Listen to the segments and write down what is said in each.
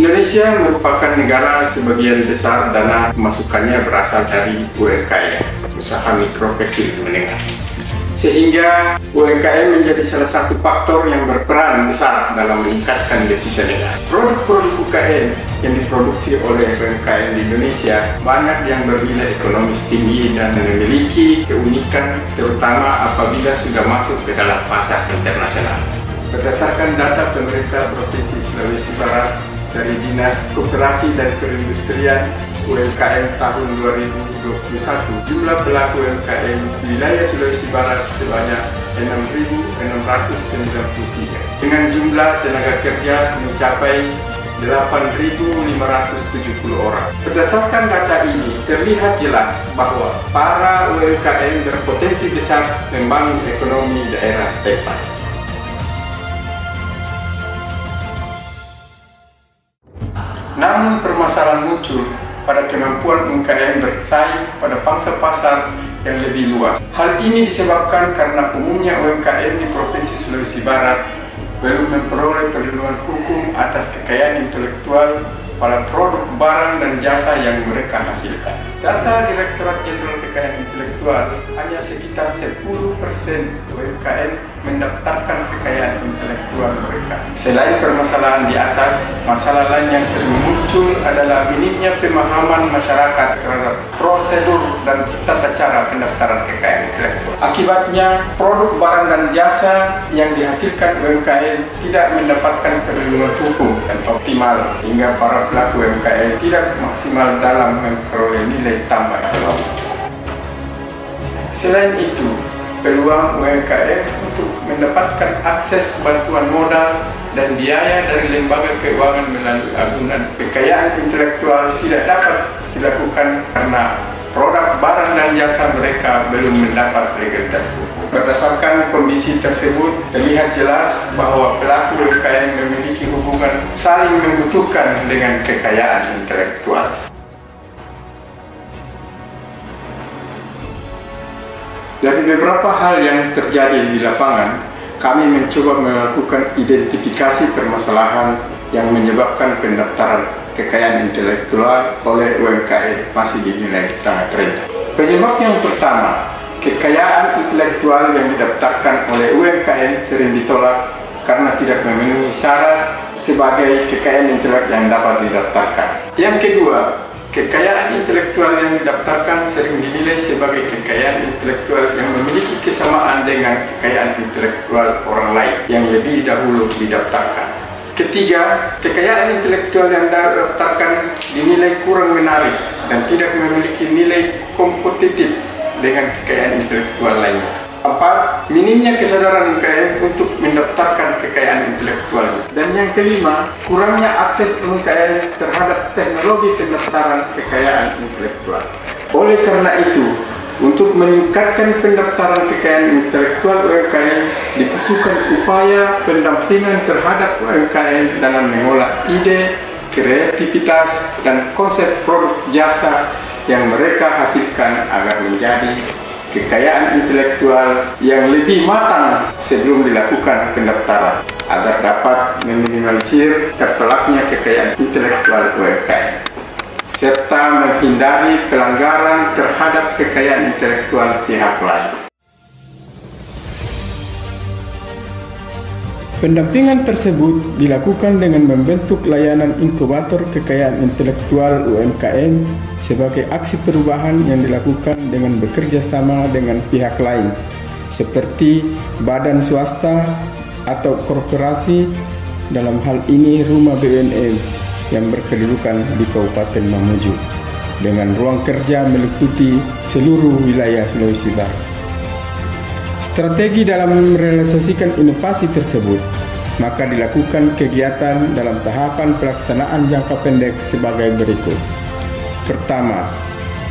Indonesia merupakan negara sebagian besar dana masukannya berasal dari UMKM, usaha mikro kecil menengah. Sehingga UMKM menjadi salah satu faktor yang berperan besar dalam meningkatkan devisa negara. Produk-produk UKM yang diproduksi oleh UMKM di Indonesia banyak yang bernilai ekonomis tinggi dan memiliki keunikan, terutama apabila sudah masuk ke dalam pasar internasional. Berdasarkan data pemerintah Provinsi Sulawesi Barat dari Dinas Koperasi dan Perindustrian UMKM tahun 2021, jumlah pelaku UMKM wilayah Sulawesi Barat sebanyak 6.693 dengan jumlah tenaga kerja mencapai 8.570 orang. Berdasarkan data ini, terlihat jelas bahwa para UMKM berpotensi besar membangun ekonomi daerah setempat. Namun permasalahan muncul pada kemampuan UMKM bersaing pada pangsa pasar yang lebih luas. Hal ini disebabkan karena umumnya UMKM di Provinsi Sulawesi Barat belum memperoleh perlindungan hukum atas kekayaan intelektual pada produk barang dan jasa yang mereka hasilkan. Data Direktorat Jenderal Kekayaan Intelektual, hanya sekitar 10% UMKM mendaftarkan kekayaan intelektual mereka. Selain permasalahan di atas, masalah lain yang sering muncul adalah minimnya pemahaman masyarakat terhadap prosedur dan tata cara pendaftaran kekayaan intelektual. Akibatnya, produk barang dan jasa yang dihasilkan UMKM tidak mendapatkan perlindungan hukum yang optimal, hingga para pelaku UMKM tidak maksimal dalam memperoleh nilai tambah ekonomi. Selain itu, peluang UMKM untuk mendapatkan akses bantuan modal dan biaya dari lembaga keuangan melalui agunan kekayaan intelektual tidak dapat dilakukan karena produk barang dan jasa mereka belum mendapat legalitas hukum. Berdasarkan kondisi tersebut, terlihat jelas bahwa pelaku UMKM memiliki hubungan saling membutuhkan dengan kekayaan intelektual. Dari beberapa hal yang terjadi di lapangan, kami mencoba melakukan identifikasi permasalahan yang menyebabkan pendaftaran kekayaan intelektual oleh UMKM masih dinilai sangat rendah. Penyebab yang pertama, kekayaan intelektual yang didaftarkan oleh UMKM sering ditolak karena tidak memenuhi syarat sebagai kekayaan intelektual yang dapat didaftarkan. Yang kedua, kekayaan intelektual yang didaftarkan sering dinilai sebagai kekayaan intelektual yang memiliki kesamaan dengan kekayaan intelektual orang lain yang lebih dahulu didaftarkan. Ketiga, kekayaan intelektual yang didaftarkan dinilai kurang menarik dan tidak memiliki nilai kompetitif dengan kekayaan intelektual lainnya. 4. Minimnya kesadaran UMKM untuk mendaftarkan kekayaan intelektualnya. Dan yang kelima, kurangnya akses UMKM terhadap teknologi pendaftaran kekayaan intelektual. Oleh karena itu, untuk meningkatkan pendaftaran kekayaan intelektual UMKM, dibutuhkan upaya pendampingan terhadap UMKM dalam mengolah ide, kreativitas, dan konsep produk jasa yang mereka hasilkan agar menjadi kekayaan intelektual yang lebih matang sebelum dilakukan pendaftaran, agar dapat meminimalisir tertolaknya kekayaan intelektual UMKM, serta menghindari pelanggaran terhadap kekayaan intelektual pihak lain. Pendampingan tersebut dilakukan dengan membentuk layanan inkubator kekayaan intelektual UMKM sebagai aksi perubahan yang dilakukan dengan bekerja sama dengan pihak lain seperti badan swasta atau korporasi, dalam hal ini rumah BUMN yang berkedudukan di Kabupaten Mamuju, dengan ruang kerja meliputi seluruh wilayah Sulawesi Barat. Strategi dalam merealisasikan inovasi tersebut, maka dilakukan kegiatan dalam tahapan pelaksanaan jangka pendek sebagai berikut. Pertama,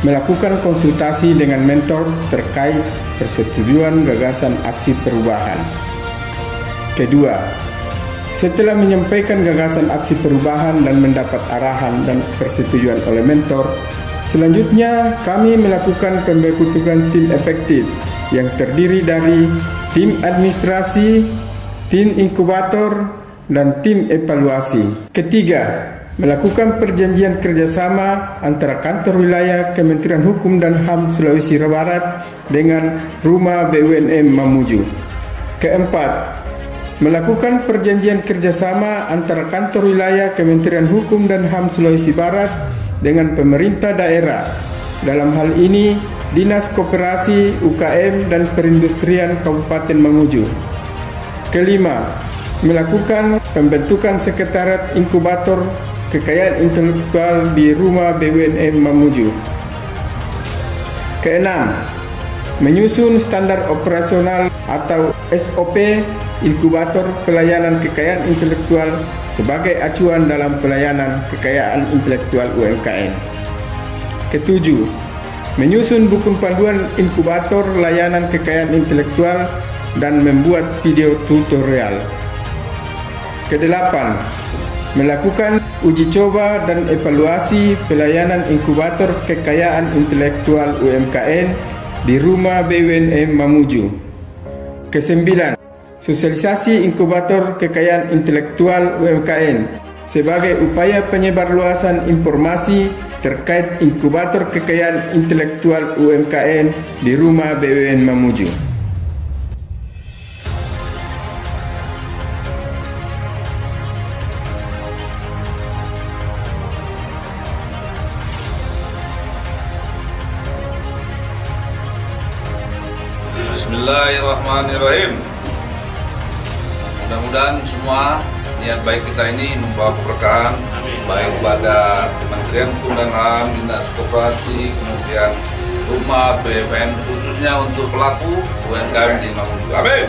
melakukan konsultasi dengan mentor terkait persetujuan gagasan aksi perubahan. Kedua, setelah menyampaikan gagasan aksi perubahan dan mendapat arahan dan persetujuan oleh mentor, selanjutnya kami melakukan pembentukan tim efektif yang terdiri dari tim administrasi, tim inkubator, dan tim evaluasi. Ketiga, melakukan perjanjian kerjasama antara kantor wilayah Kementerian Hukum dan HAM Sulawesi Barat dengan Rumah BUMN Mamuju. Keempat, melakukan perjanjian kerjasama antara kantor wilayah Kementerian Hukum dan HAM Sulawesi Barat dengan pemerintah daerah. Dalam hal ini, Dinas Koperasi, UKM, dan Perindustrian Kabupaten Mamuju. Kelima, melakukan pembentukan sekretariat inkubator kekayaan intelektual di Rumah BUMN Mamuju. Keenam, menyusun standar operasional atau SOP inkubator pelayanan kekayaan intelektual sebagai acuan dalam pelayanan kekayaan intelektual UMKM. Ketujuh, menyusun buku panduan inkubator layanan kekayaan intelektual dan membuat video tutorial. Kedelapan, melakukan uji coba dan evaluasi pelayanan inkubator kekayaan intelektual UMKM di Rumah BUMN Mamuju. Kesembilan, sosialisasi inkubator kekayaan intelektual UMKM sebagai upaya penyebarluasan informasi terkait inkubator kekayaan intelektual UMKM di Rumah BUMN Mamuju. Bismillahirrahmanirrahim. Mudah-mudahan semua niat baik kita ini membawa keberkahan baik pada Kementerian Hukum dan HAM, Dinas Koperasi, kemudian Rumah BUMN, khususnya untuk pelaku UMKM di Mamuju. Amin.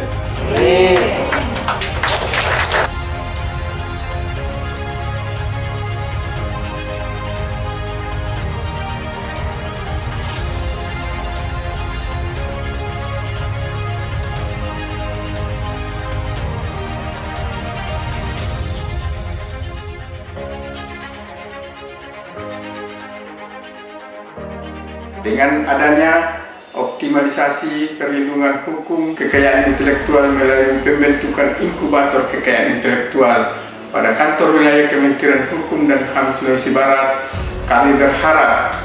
Dengan adanya optimalisasi perlindungan hukum kekayaan intelektual melalui pembentukan inkubator kekayaan intelektual pada kantor wilayah Kementerian Hukum dan HAM Sulawesi Barat, kami berharap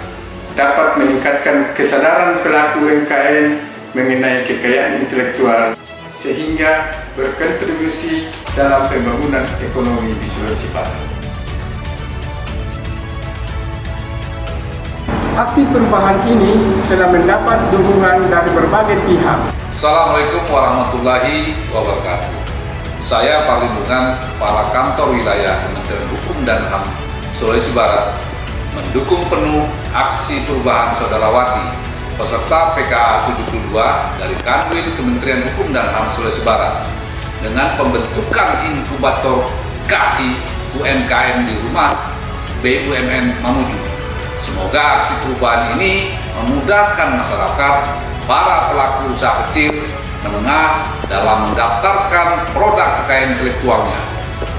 dapat meningkatkan kesadaran pelaku UMKM mengenai kekayaan intelektual sehingga berkontribusi dalam pembangunan ekonomi di Sulawesi Barat. Aksi perubahan ini telah mendapat dukungan dari berbagai pihak. Assalamualaikum warahmatullahi wabarakatuh. Saya Perlindungan Kepala Kantor Wilayah Kementerian Hukum dan HAM Sulawesi Barat mendukung penuh aksi perubahan Saudarawati peserta PKA 72 dari Kanwil Kementerian Hukum dan HAM Sulawesi Barat dengan pembentukan inkubator KI UMKM di Rumah BUMN Mamuju. Semoga aksi perubahan ini memudahkan masyarakat, para pelaku usaha kecil, menengah dalam mendaftarkan produk kekayaan intelektualnya.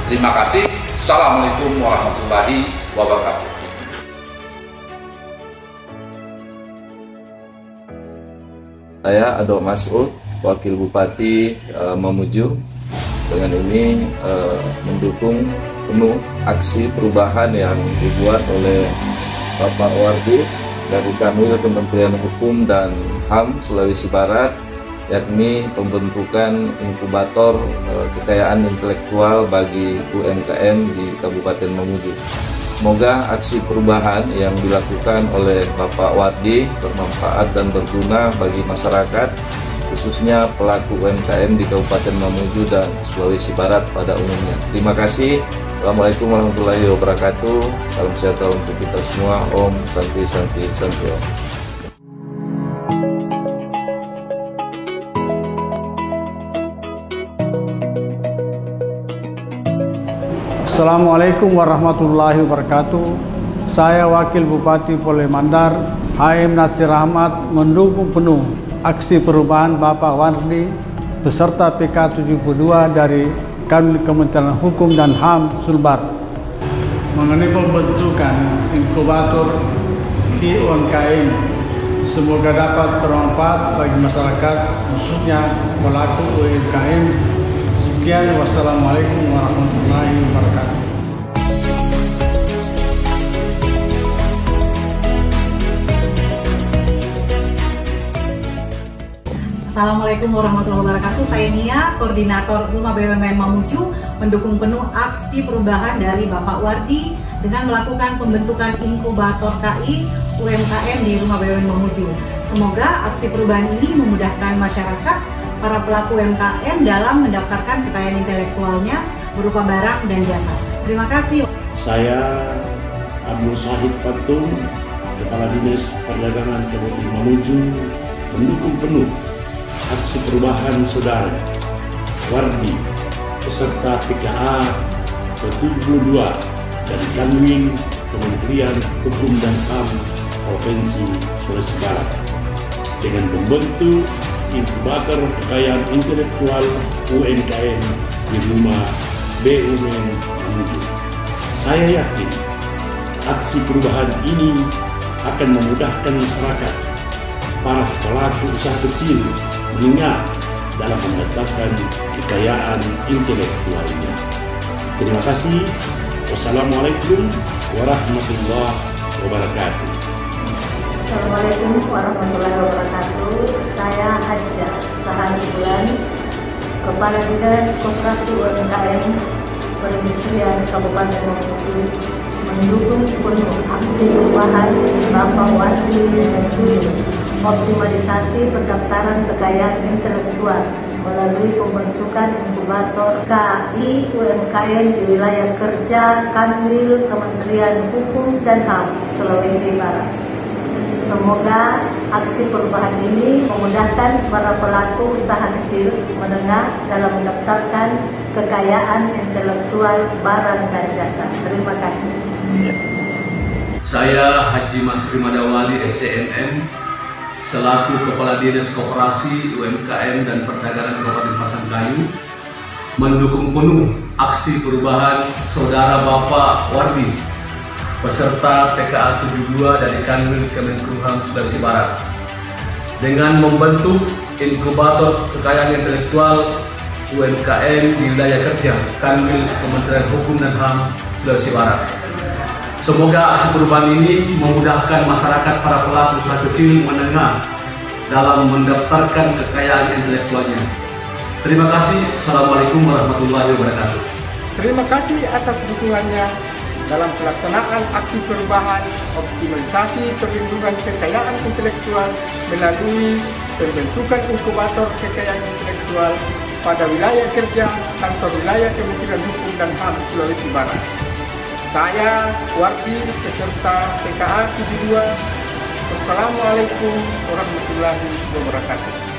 Terima kasih. Assalamualaikum warahmatullahi wabarakatuh. Saya Ado Mas'ud, Wakil Bupati Mamuju. Dengan ini mendukung penuh aksi perubahan yang dibuat oleh Bapak Wardi dari Kanwil Kementerian Hukum dan HAM Sulawesi Barat, yakni pembentukan inkubator kekayaan intelektual bagi UMKM di Kabupaten Mamuju. Semoga aksi perubahan yang dilakukan oleh Bapak Wardi bermanfaat dan berguna bagi masyarakat, khususnya pelaku UMKM di Kabupaten Mamuju dan Sulawesi Barat pada umumnya. Terima kasih. Assalamualaikum warahmatullahi wabarakatuh. Salam sejahtera untuk kita semua. Om Santi Santi Santi Om. Assalamualaikum warahmatullahi wabarakatuh. Saya Wakil Bupati Polewali Mandar, HM Nasir Ahmad, mendukung penuh aksi perubahan Bapak Wardi beserta PK 72 dari Kanwil Kementerian Hukum dan HAM Sulbar mengenai pembentukan inkubator UMKM. Semoga dapat bermanfaat bagi masyarakat, khususnya pelaku UMKM. Sekian, wassalamualaikum warahmatullahi wabarakatuh. Assalamualaikum warahmatullahi wabarakatuh. Saya Nia, Koordinator Rumah BUMN Mamuju, mendukung penuh aksi perubahan dari Bapak Wardi dengan melakukan pembentukan inkubator KI UMKM di Rumah BUMN Mamuju. Semoga aksi perubahan ini memudahkan masyarakat, para pelaku UMKM dalam mendaftarkan kekayaan intelektualnya berupa barang dan jasa. Terima kasih. Saya Abdul Syahid Patung, Kepala Dinas Perdagangan Kabupaten Mamuju, mendukung penuh aksi perubahan saudara Wardi peserta PKA ke-72 dari Kanwil Kementerian Hukum dan HAM Provinsi Sulawesi Barat dengan membentuk inkubator kekayaan intelektual UMKM di Rumah BUMN Mamuju. Saya yakin aksi perubahan ini akan memudahkan masyarakat, para pelaku usaha kecil menengah dalam mendapatkan kekayaan intelektualnya. Terima kasih. Wassalamualaikum warahmatullahi wabarakatuh. Assalamualaikum warahmatullahi wabarakatuh. Saya Haja Sahari Bulan, Kepala Dinas Koperasi UMKM Perindustrian Kabupaten Mamuju, mendukung sepenuh aksi perubahan Bapak Wardi dengan tujuan optimalisasi pendaftaran kekayaan intelektual melalui pembentukan inkubator KI UMKM di wilayah kerja Kanwil Kementerian Hukum dan HAM Sulawesi Barat. Semoga aksi perubahan ini memudahkan para pelaku usaha kecil menengah dalam mendaftarkan kekayaan intelektual barang dan jasa. Terima kasih. Saya Haji Masri Madawali SCMM, selaku Kepala Dinas Koperasi, UMKM dan Perdagangan Kabupaten Pasangkayu, mendukung penuh aksi perubahan saudara Bapak Wardi beserta PKA 72 dari Kanwil Kemenkumham Sulawesi Barat dengan membentuk inkubator kekayaan intelektual UMKM di wilayah kerja Kanwil Kementerian Hukum dan HAM Sulawesi Barat. Semoga aksi perubahan ini memudahkan masyarakat, para pelaku usaha kecil menengah dalam mendaftarkan kekayaan intelektualnya. Terima kasih. Assalamualaikum warahmatullahi wabarakatuh. Terima kasih atas dukungannya dalam pelaksanaan aksi perubahan optimalisasi perlindungan kekayaan intelektual melalui pembentukan inkubator kekayaan intelektual pada wilayah kerja kantor wilayah Kementerian Hukum dan HAM Sulawesi Barat. Saya Wardi peserta PKA 72. Wassalamualaikum warahmatullahi wabarakatuh.